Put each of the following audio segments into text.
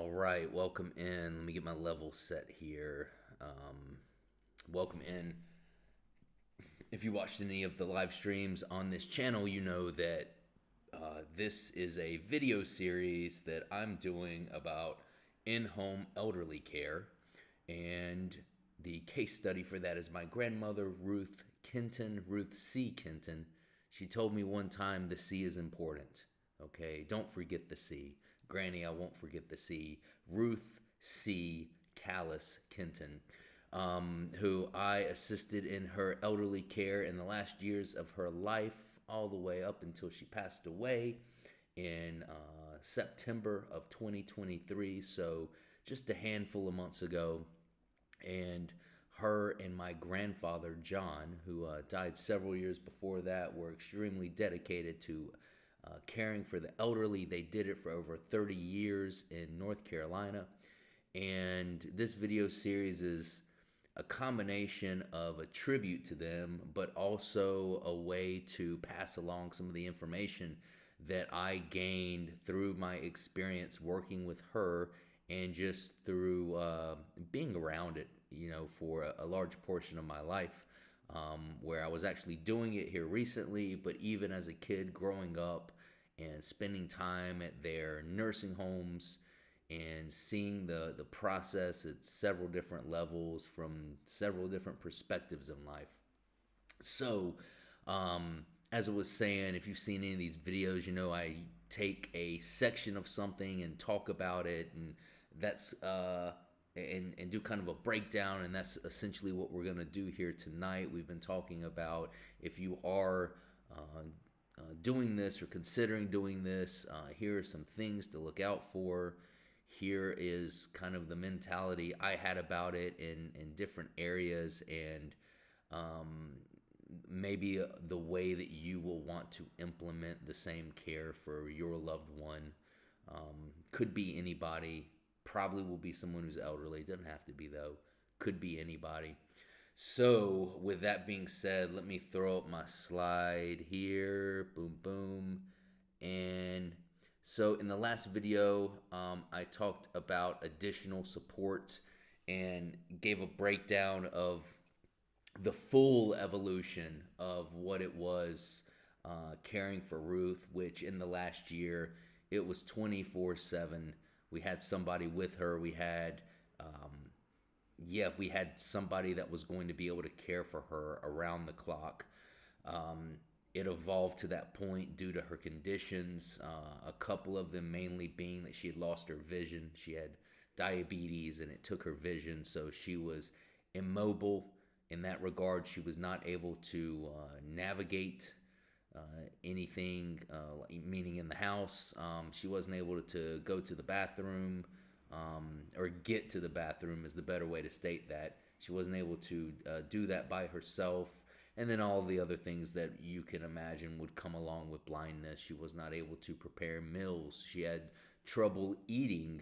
All right, welcome in. Let me get my level set here. Welcome in. If you watched any of the live streams on this channel, you know that this is a video series that I'm doing about in home elderly care. And the case study for that is my grandmother, Ruth Kenton, Ruth C. Kenton. She told me one time the C is important. Okay, don't forget the C. Granny, I won't forget the C. Ruth C. Callis Kenton, who I assisted in her elderly care in the last years of her life, all the way up until she passed away in September of 2023. So just a handful of months ago. And her and my grandfather, John, who died several years before that, were extremely dedicated to caring for the elderly. They did it for over 30 years in North Carolina. And this video series is a combination of a tribute to them, but also a way to pass along some of the information that I gained through my experience working with her and just through being around it, for a large portion of my life, where I was actually doing it here recently, but even as a kid growing up and spending time at their nursing homes and seeing the process at several different levels from several different perspectives in life. So, as I was saying, if you've seen any of these videos, I take a section of something and talk about it, and that's and do kind of a breakdown, and that's essentially what we're gonna do here tonight. We've been talking about if you are doing this or considering doing this, here are some things to look out for. Here is kind of the mentality I had about it in different areas, and maybe the way that you will want to implement the same care for your loved one. Could be anybody, probably will be someone who's elderly. Doesn't have to be, though. Could be anybody. So, with that being said, let me throw up my slide here. Boom, boom. And so, in the last video, I talked about additional support and gave a breakdown of the full evolution of what it was caring for Ruth, which in the last year, it was 24/7. We had somebody with her. We had somebody that was going to be able to care for her around the clock. It evolved to that point due to her conditions, a couple of them mainly being that she had lost her vision. She had diabetes and it took her vision, so she was immobile in that regard. She was not able to navigate anything, meaning in the house. She wasn't able to go to the bathroom, or get to the bathroom is the better way to state that. She wasn't able to do that by herself. And then all the other things that you can imagine would come along with blindness. She was not able to prepare meals. She had trouble eating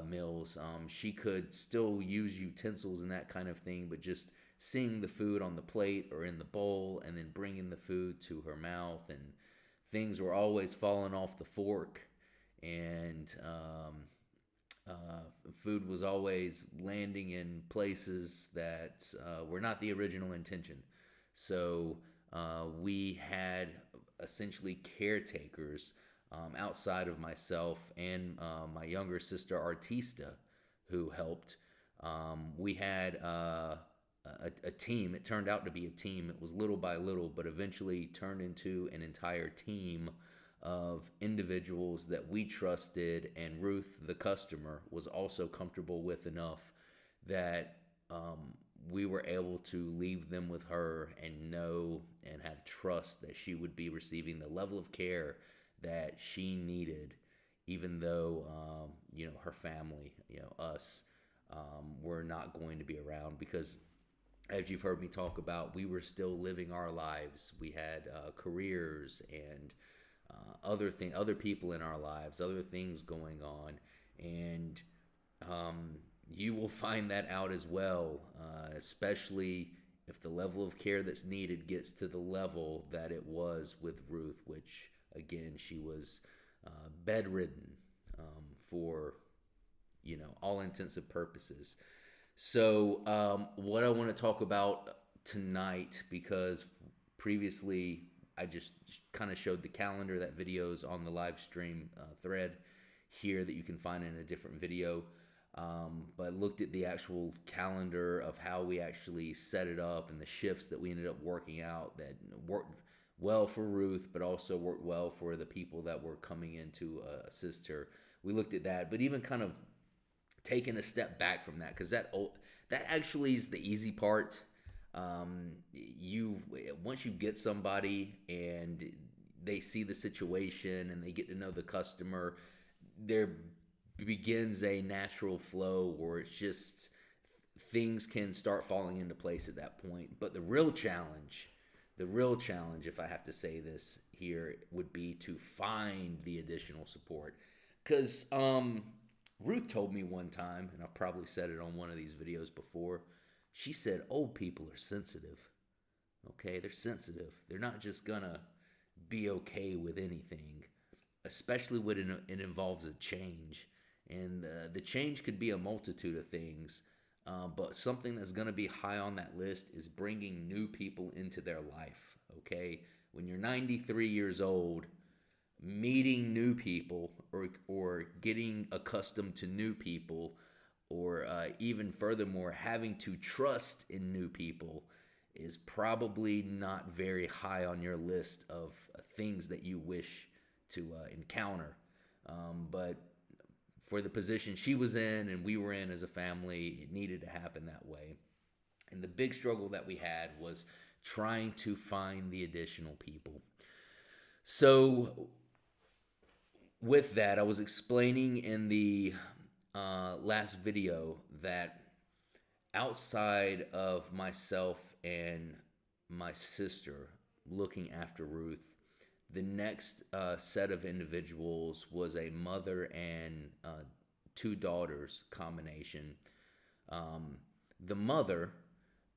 meals. She could still use utensils and that kind of thing, but just seeing the food on the plate or in the bowl and then bringing the food to her mouth, and things were always falling off the fork, and food was always landing in places that were not the original intention. So we had essentially caretakers outside of myself and my younger sister Artista, who helped. We had a team. It turned out to be a team. It was little by little, but eventually turned into an entire team of individuals that we trusted, and Ruth, the customer, was also comfortable with enough that we were able to leave them with her and know and have trust that she would be receiving the level of care that she needed, even though her family, us, were not going to be around, because as you've heard me talk about, we were still living our lives. We had careers and other people in our lives, other things going on, and you will find that out as well, especially if the level of care that's needed gets to the level that it was with Ruth, which again, she was bedridden for all intents and purposes. So, what I want to talk about tonight, because previously I just kind of showed the calendar, that video's on the live stream thread here that you can find in a different video. But I looked at the actual calendar of how we actually set it up and the shifts that we ended up working out that worked well for Ruth, but also worked well for the people that were coming in to assist her. We looked at that, but even kind of taking a step back from that, because that actually is the easy part. You Once you get somebody and they see the situation and they get to know the customer, there begins a natural flow where it's just things can start falling into place at that point. But the real challenge, if I have to say this here, would be to find the additional support. Because Ruth told me one time, and I've probably said it on one of these videos before, she said old people are sensitive. Okay, they're sensitive. They're not just gonna be okay with anything, especially when it involves a change. And the change could be a multitude of things, but something that's going to be high on that list is bringing new people into their life. Okay, when you're 93 years old, meeting new people or getting accustomed to new people, or even furthermore having to trust in new people, is probably not very high on your list of things that you wish to encounter. But for the position she was in and we were in as a family, it needed to happen that way. And the big struggle that we had was trying to find the additional people. So with that, I was explaining in the last video that outside of myself and my sister looking after Ruth, the next set of individuals was a mother and two daughters combination. The mother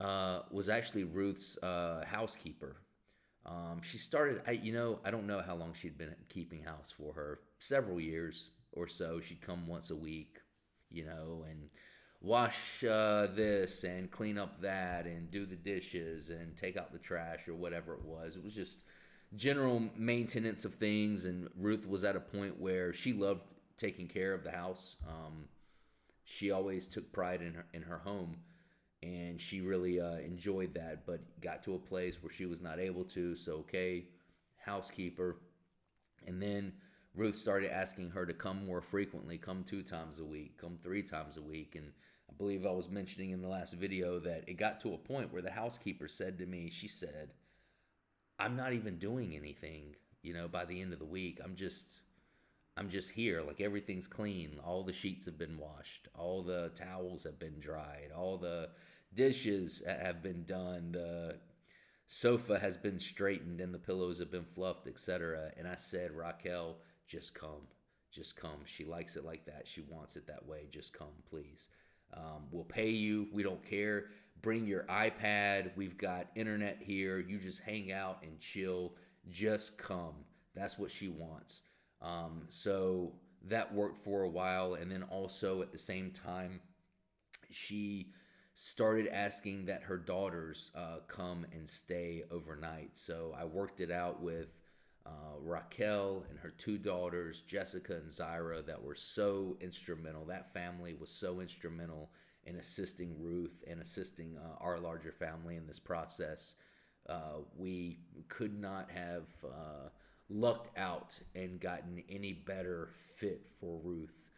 was actually Ruth's housekeeper. She started, I don't know how long she'd been keeping house for her, several years or so. She'd come once a week, and wash this and clean up that and do the dishes and take out the trash or whatever it was. It was just general maintenance of things. And Ruth was at a point where she loved taking care of the house. She always took pride in her home, and she really enjoyed that, but got to a place where she was not able to. So, okay, housekeeper. And then Ruth started asking her to come more frequently, come 2 times a week, come 3 times a week. And I believe I was mentioning in the last video that it got to a point where the housekeeper said to me, she said, I'm not even doing anything, by the end of the week. I'm just here. Like, everything's clean. All the sheets have been washed. All the towels have been dried. All the dishes have been done. The sofa has been straightened and the pillows have been fluffed, etc. And I said, Raquel, just come. Just come. She likes it like that. She wants it that way. Just come, please. We'll pay you. We don't care. Bring your iPad. We've got internet here. You just hang out and chill. Just come. That's what she wants. So that worked for a while. And then also at the same time, she started asking that her daughters come and stay overnight. So I worked it out with Raquel and her 2 daughters, Jessica and Zyra, that were so instrumental. That family was so instrumental in assisting Ruth and assisting our larger family in this process. We could not have lucked out and gotten any better fit for Ruth.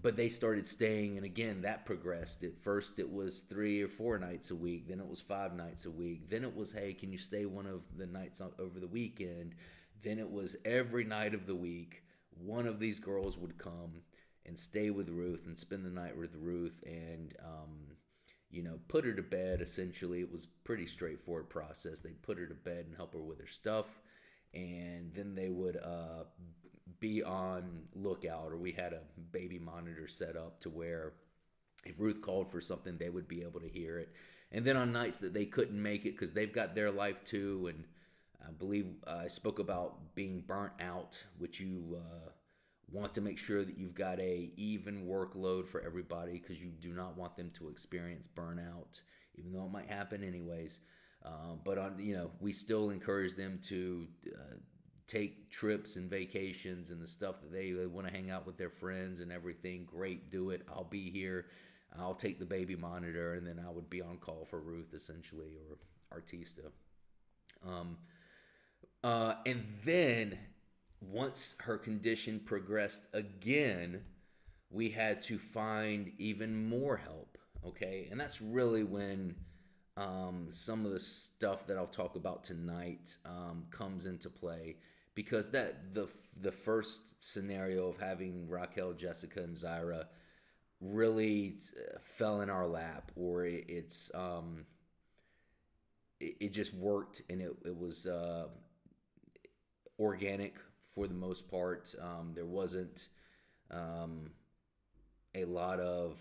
But they started staying, and again, that progressed. At first, it was 3 or 4 nights a week. Then it was 5 nights a week. Then it was, hey, can you stay one of the nights over the weekend? Then it was every night of the week, one of these girls would come and stay with Ruth and spend the night with Ruth and, put her to bed, essentially. It was a pretty straightforward process. They'd put her to bed and help her with her stuff, and then they would be on lookout, or we had a baby monitor set up to where if Ruth called for something, they would be able to hear it. And then on nights that they couldn't make it because they've got their life too, and I believe I spoke about being burnt out, which you want to make sure that you've got a even workload for everybody, because you do not want them to experience burnout, even though it might happen anyways. But on, we still encourage them to take trips and vacations and the stuff that they want to hang out with their friends and everything. Great, do it. I'll be here. I'll take the baby monitor, and then I would be on call for Ruth, essentially, or Artista. And then once her condition progressed again, we had to find even more help. Okay, and that's really when some of the stuff that I'll talk about tonight comes into play, because the first scenario of having Raquel, Jessica, and Zyra really fell in our lap, or it just worked, and it was organic for the most part. There wasn't a lot of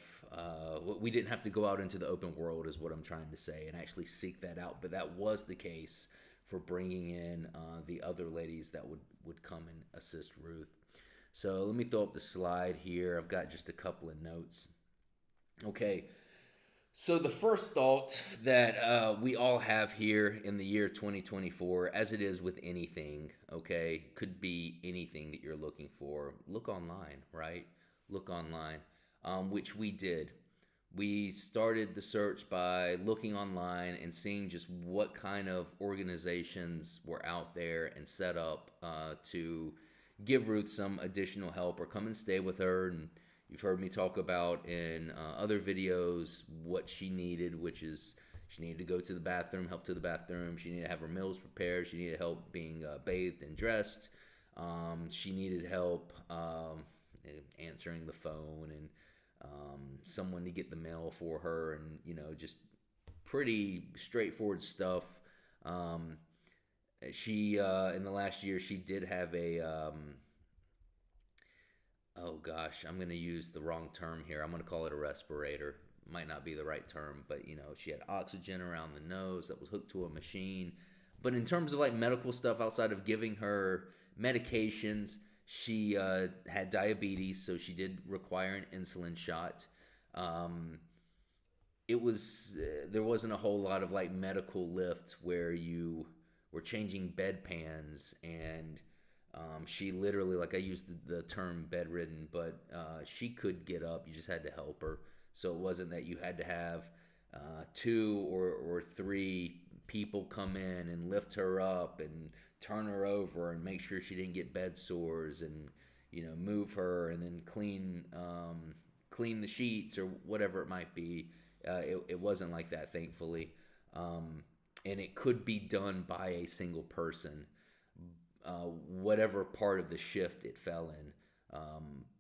we didn't have to go out into the open world, is what I'm trying to say, and actually seek that out. But that was the case for bringing in the other ladies that would come and assist Ruth. So let me throw up the slide here. I've got just a couple of notes. Okay, so the first thought that we all have here in the year 2024, as it is with anything, okay, could be anything that you're looking for. Look online, right? Look online, which we did. We started the search by looking online and seeing just what kind of organizations were out there and set up to give Ruth some additional help or come and stay with her. And you've heard me talk about in other videos what she needed, which is she needed to go to the bathroom, help to the bathroom. She needed to have her meals prepared. She needed help being bathed and dressed. She needed help answering the phone, and someone to get the mail for her, and just pretty straightforward stuff. She in the last year, she did have a oh gosh, I'm going to use the wrong term here. I'm going to call it a respirator. Might not be the right term, but she had oxygen around the nose that was hooked to a machine. But in terms of like medical stuff, outside of giving her medications, she had diabetes, so she did require an insulin shot. It was there wasn't a whole lot of like medical lift where you were changing bedpans, and she literally, like I used the term bedridden, but she could get up. You just had to help her. So it wasn't that you had to have 2 or 3 people come in and lift her up and turn her over and make sure she didn't get bed sores, and move her and then clean the sheets or whatever it might be. It wasn't like that, thankfully, and it could be done by a single person, whatever part of the shift it fell in.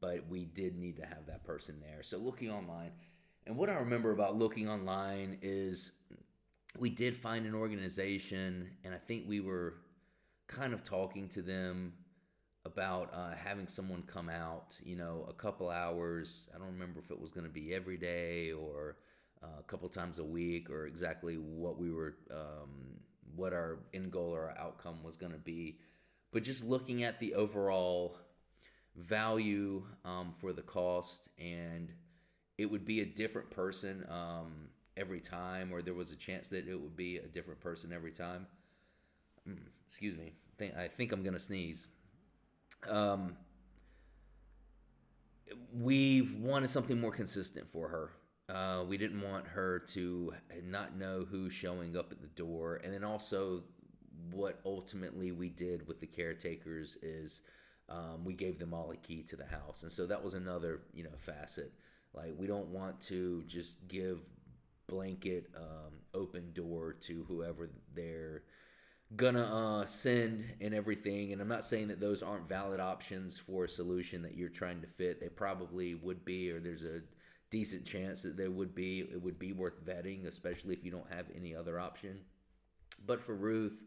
But we did need to have that person there. So looking online, and what I remember about looking online is we did find an organization, and I think we were kind of talking to them about having someone come out, a couple hours. I don't remember if it was going to be every day or a couple times a week, or exactly what we were, what our end goal or our outcome was going to be. But just looking at the overall value for the cost, and it would be a different person every time, or there was a chance that it would be a different person every time. Excuse me. I think I'm going to sneeze. We wanted something more consistent for her. We didn't want her to not know who's showing up at the door. And then also, what ultimately we did with the caretakers is we gave them all a key to the house. And so that was another, facet. Like, we don't want to just give blanket open door to whoever they're gonna send and everything. And I'm not saying that those aren't valid options for a solution that you're trying to fit. They probably would be, or there's a decent chance that there would be. It would be worth vetting, especially if you don't have any other option. But for Ruth,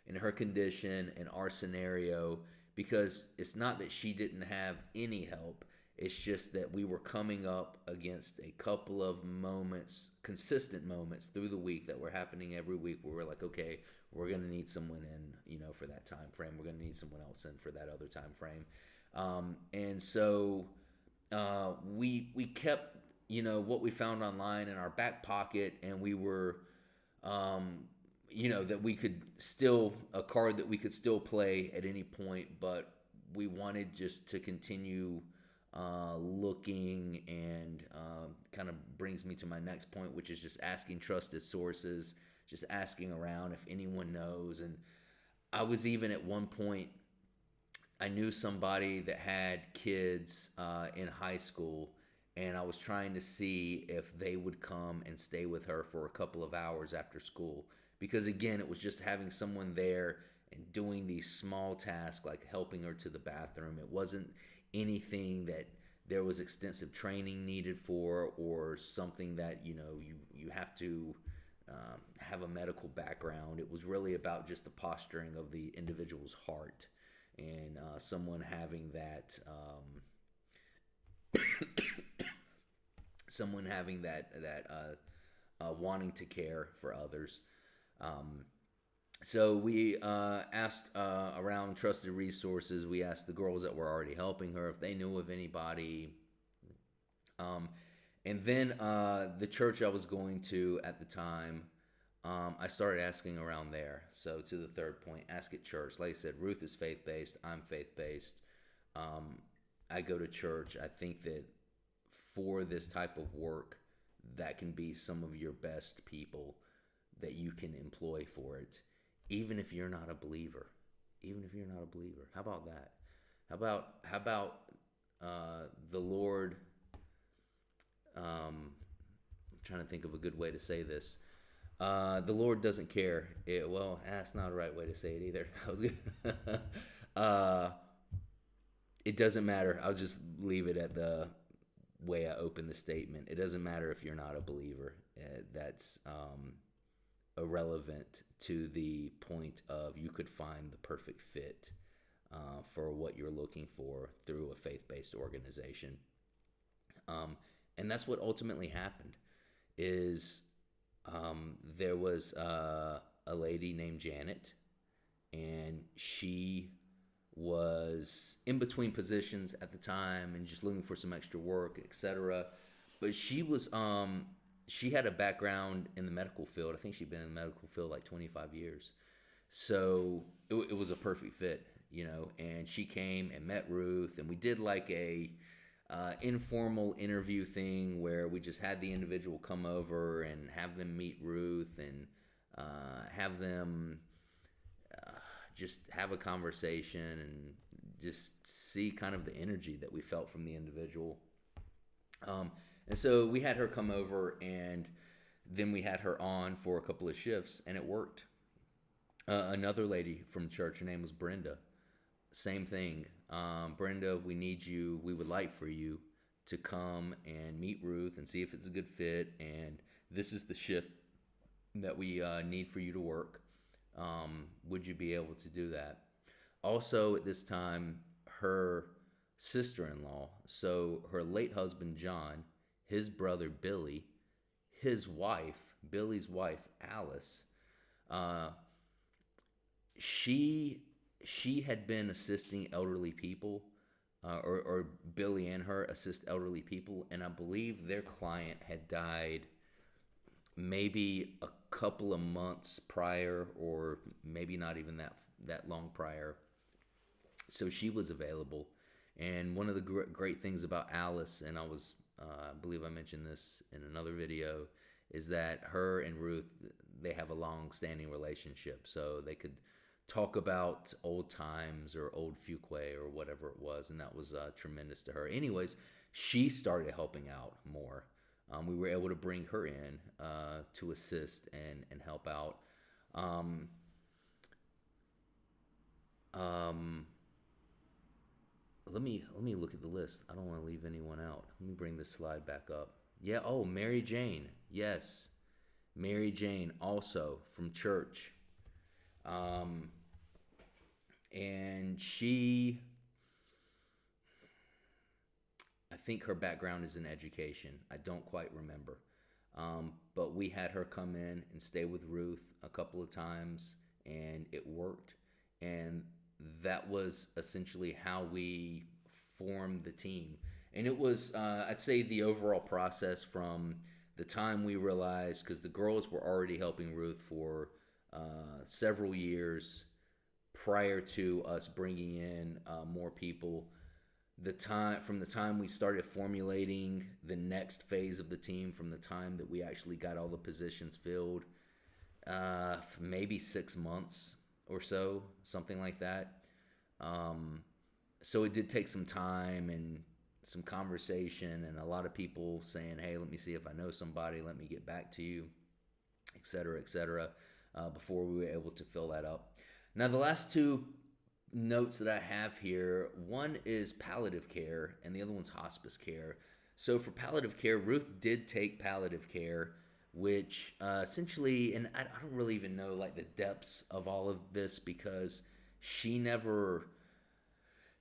in her condition and our scenario, because it's not that she didn't have any help, it's just that we were coming up against a couple of moments, consistent moments through the week that were happening every week, where we're like, okay, we're going to need someone in, for that time frame. We're going to need someone else in for that other time frame. And so we kept, what we found online in our back pocket, and we were, um, that we could still, a card that we could still play at any point, but we wanted just to continue looking, and kind of brings me to my next point, which is just asking trusted sources, just asking around if anyone knows. And I was even at one point, I knew somebody that had kids in high school, and I was trying to see if they would come and stay with her for a couple of hours after school. Because again, it was just having someone there and doing these small tasks like helping her to the bathroom. It wasn't anything that there was extensive training needed for, or something that you have to have a medical background. It was really about just the posturing of the individual's heart, and someone having that wanting to care for others. So we asked around trusted resources. We asked the girls that were already helping her if they knew of anybody. Um, and then the church I was going to at the time, I started asking around there. So to the third point, ask at church. Like I said, Ruth is faith-based. I'm faith-based. Um, I go to church. I think that for this type of work, that can be some of your best people that you can employ for it, even if you're not a believer. Even if you're not a believer. How about that? How about the Lord? I'm trying to think of a good way to say this. The Lord doesn't care. That's not the right way to say it either. I was uh, it doesn't matter. I'll just leave it at the way I open the statement. It doesn't matter if you're not a believer. That's irrelevant to the point of you could find the perfect fit for what you're looking for through a faith-based organization. And that's what ultimately happened. Is there was a lady named Janet, and she was in between positions at the time and just looking for some extra work, etc. But she had a background in the medical field. I think she'd been in the medical field like 25 years. So it was a perfect fit, and she came and met Ruth, and we did like a informal interview thing where we just had the individual come over and have them meet Ruth, and have them just have a conversation and just see kind of the energy that we felt from the individual. And so we had her come over, and then we had her on for a couple of shifts, and it worked. Another lady from church, her name was Brenda. Same thing. Brenda, we need you. We would like for you to come and meet Ruth and see if it's a good fit. And this is the shift that we need for you to work. Would you be able to do that? Also, at this time, her sister-in-law, so her late husband, John, his brother, Billy, his wife, Billy's wife, Alice, she had been assisting elderly people, or Billy and her assist elderly people, and I believe their client had died maybe a couple of months prior, or maybe not even that long prior. So she was available. And one of the great things about Alice, and I believe I mentioned this in another video, is that her and Ruth, they have a long-standing relationship, so they could talk about old times or old Fuquay or whatever it was, and that was tremendous to her. Anyways, she started helping out more. We were able to bring her in to assist and help out. Let me look at the list. I don't want to leave anyone out. Let me bring this slide back up. Yeah. Oh, Mary Jane. Yes, Mary Jane, also from church. And I think her background is in education. I don't quite remember. But we had her come in and stay with Ruth a couple of times, and it worked. And that was essentially how we form the team. And it was, I'd say, the overall process from the time we realized, because the girls were already helping Ruth for several years prior to us bringing in more people. The time we started formulating the next phase of the team, from the time that we actually got all the positions filled, maybe 6 months or so, something like that. So it did take some time and some conversation, and a lot of people saying, "Hey, let me see if I know somebody. Let me get back to you," et cetera, before we were able to fill that up. Now, the last two notes that I have here, one is palliative care, and the other one's hospice care. So for palliative care, Ruth did take palliative care, which essentially, and I don't really even know like the depths of all of this, because she never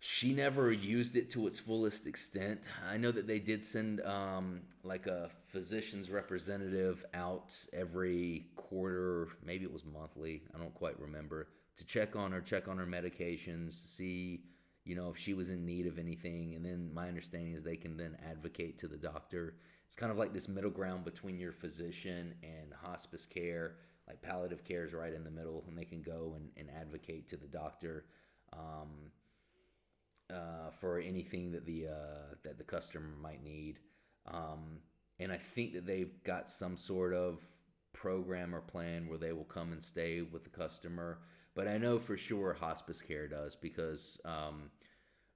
she never used it to its fullest extent. I know that they did send like a physician's representative out every quarter, maybe it was monthly, I don't quite remember, to check on her medications, see, if she was in need of anything. And then my understanding is they can then advocate to the doctor. It's kind of like this middle ground between your physician and hospice care. Like palliative care is right in the middle, and they can go and advocate to the doctor. For anything that the customer might need. And I think that they've got some sort of program or plan where they will come and stay with the customer. But I know for sure hospice care does, because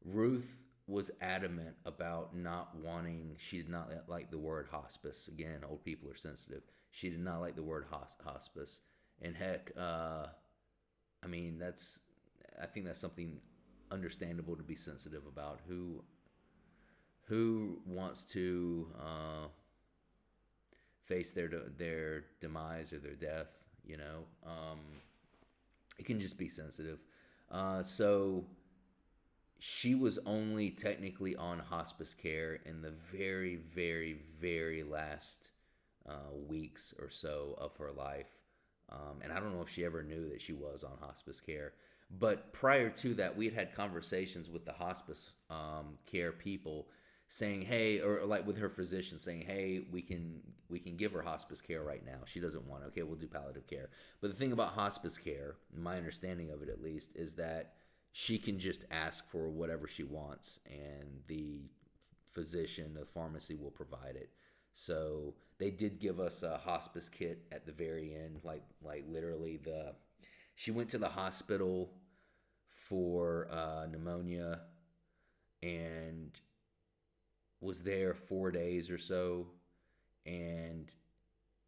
Ruth was adamant about not wanting, she did not like the word hospice. Again, old people are sensitive. She did not like the word hospice. And heck, I mean, I think that's something understandable to be sensitive about. Who wants to face their demise or their death? It can just be sensitive. So she was only technically on hospice care in the very, very, very last weeks or so of her life. And I don't know if she ever knew that she was on hospice care. But prior to that, we had conversations with the hospice care people saying, "Hey," or like with her physician saying, "Hey, we can give her hospice care right now. She doesn't want it. Okay, we'll do palliative care." But the thing about hospice care, my understanding of it at least, is that she can just ask for whatever she wants, and the physician, the pharmacy, will provide it. So they did give us a hospice kit at the very end, like literally she went to the hospital for pneumonia and was there 4 days or so. And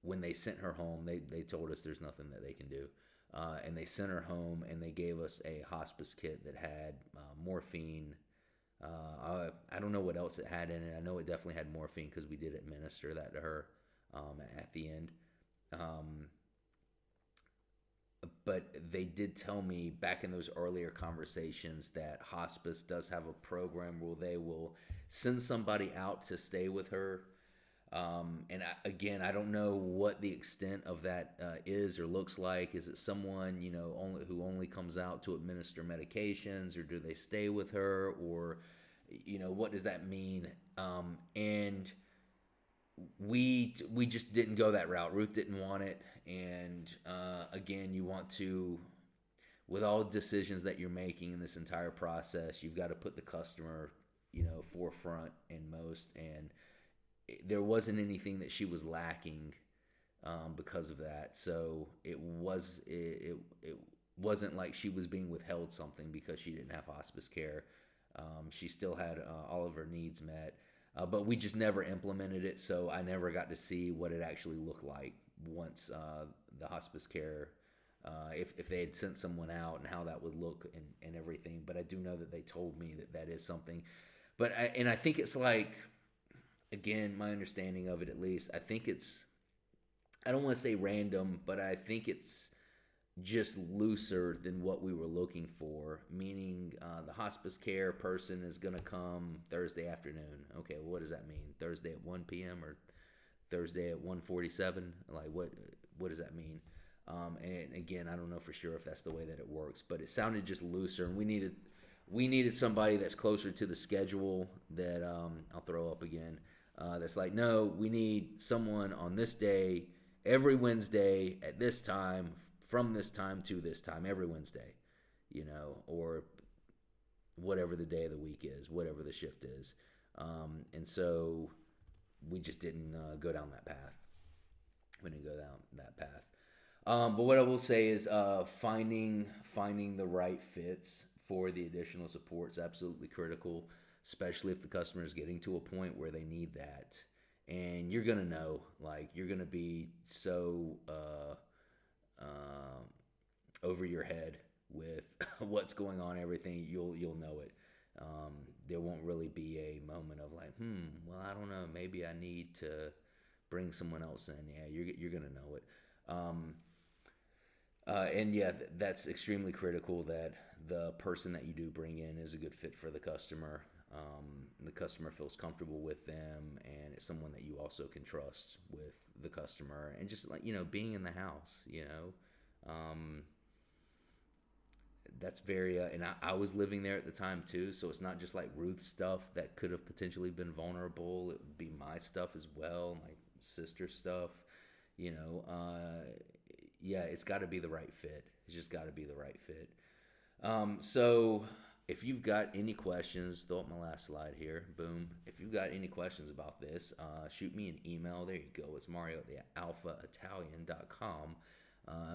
when they sent her home, they told us there's nothing that they can do. And they sent her home, and they gave us a hospice kit that had morphine. I don't know what else it had in it. I know it definitely had morphine because we did administer that to her at the end. But they did tell me back in those earlier conversations that hospice does have a program where they will send somebody out to stay with her. And again, I don't know what the extent of that is or looks like. Is it someone who only comes out to administer medications, or do they stay with her, or what does that mean? And we just didn't go that route. Ruth didn't want it. And again, you want to, with all decisions that you're making in this entire process, you've got to put the customer, forefront in most. And there wasn't anything that she was lacking because of that. So it wasn't like she was being withheld something because she didn't have hospice care. She still had all of her needs met. But we just never implemented it, so I never got to see what it actually looked like once the hospice care, if they had sent someone out, and how that would look and everything. But I do know that they told me that is something. But I think it's like, again, my understanding of it at least, I think it's, I don't want to say random, but I think it's just looser than what we were looking for, meaning the hospice care person is going to come Thursday afternoon. Okay, well, what does that mean? Thursday at 1 p.m. or Thursday at 1:47? Like, what does that mean? And again, I don't know for sure if that's the way that it works, but it sounded just looser, and we needed, we needed somebody that's closer to the schedule that I'll throw up again. That's like, no, we need someone on this day, every Wednesday at this time, from this time to this time, every Wednesday, or whatever the day of the week is, whatever the shift is. And so we just didn't go down that path. We didn't go down that path. But what I will say is finding the right fits for the additional support is absolutely critical, especially if the customer is getting to a point where they need that. And you're gonna know, like you're gonna be so over your head with what's going on, everything. You'll know it. There won't really be a moment of like, well, I don't know, maybe I need to bring someone else in. Yeah, you're gonna know it. And yeah, that's extremely critical that the person that you do bring in is a good fit for the customer. The customer feels comfortable with them, and it's someone that you also can trust with the customer. And just like, being in the house, that's very, and I was living there at the time too. So it's not just like Ruth's stuff that could have potentially been vulnerable. It would be my stuff as well, my sister's stuff, yeah, it's got to be the right fit. It's just got to be the right fit. So if you've got any questions, throw up my last slide here. Boom. If you've got any questions about this, shoot me an email. There you go. It's Mario at thealphaitalian.com.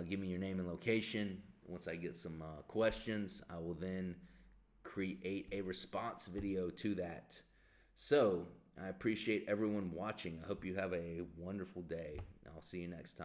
Give me your name and location. Once I get some questions, I will then create a response video to that. So I appreciate everyone watching. I hope you have a wonderful day. I'll see you next time.